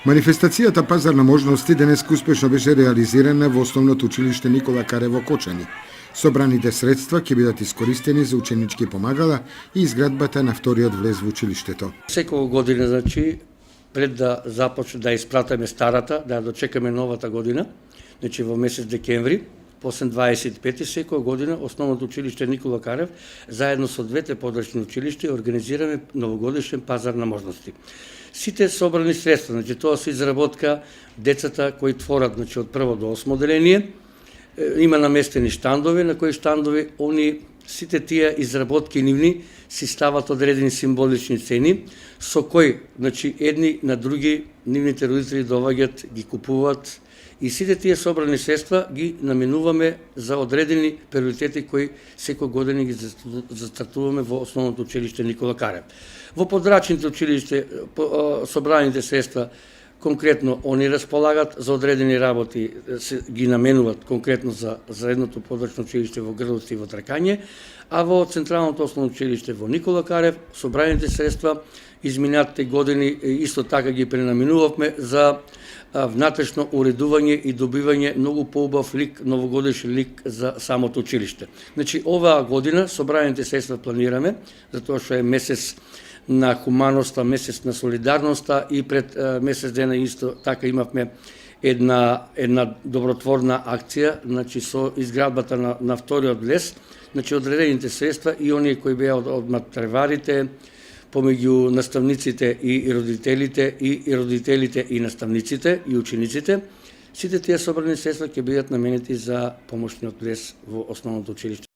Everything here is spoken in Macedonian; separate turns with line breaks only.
Манифестацијата Пазар на можности денес успешно беше реализирана во Основното училиште Никола Каре во Кочани. Собраните средства ќе бидат искористени за ученички помагала и изградбата на вториот влез во училиштето.
Секоја година, пред да започне да испратиме старата, да дочекаме новата година, во месец декември, после 25 секоја година Основното училиште Никола Карев заедно со двете подрачни училишта организираме новогодишен пазар на можности. Сите собрани средства, тоа се изработка децата кои творат од прво до 8 деление, има наместени штандови, на кои штандови сите тие изработки нивни си стават одредени символични цени, со кои, едни на други нивните родители доаѓаат, ги купуваат, и сите тие собрани средства ги наменуваме за одредени приоритети кои секој година ги застартуваме во Основното училиште Никола Карев. Во подрачните училиште собраните средства конкретно они располагат за одредени работи, ги наменуваат конкретно за едното подрачно училиште во Грловци и во Тракање, а во Централното основно училиште во Никола Карев собраните средства изминатите години исто така ги пренаменувавме за внатрешно уредување и добивање многу поубав лик, новогодишен лик за самото училиште. Оваа година собраните средства планираме, затоа што е месец на хуманоста, месец на солидарноста и пред месец дена исто така имавме една добротворна акција, со изградбата на вториот влез, одредените средства и оние кои беа од матреварите, помеѓу наставниците и родителите и наставниците и учениците, сите тие собрани средства ќе бидат наменети за помошниот влез во Основното училиште.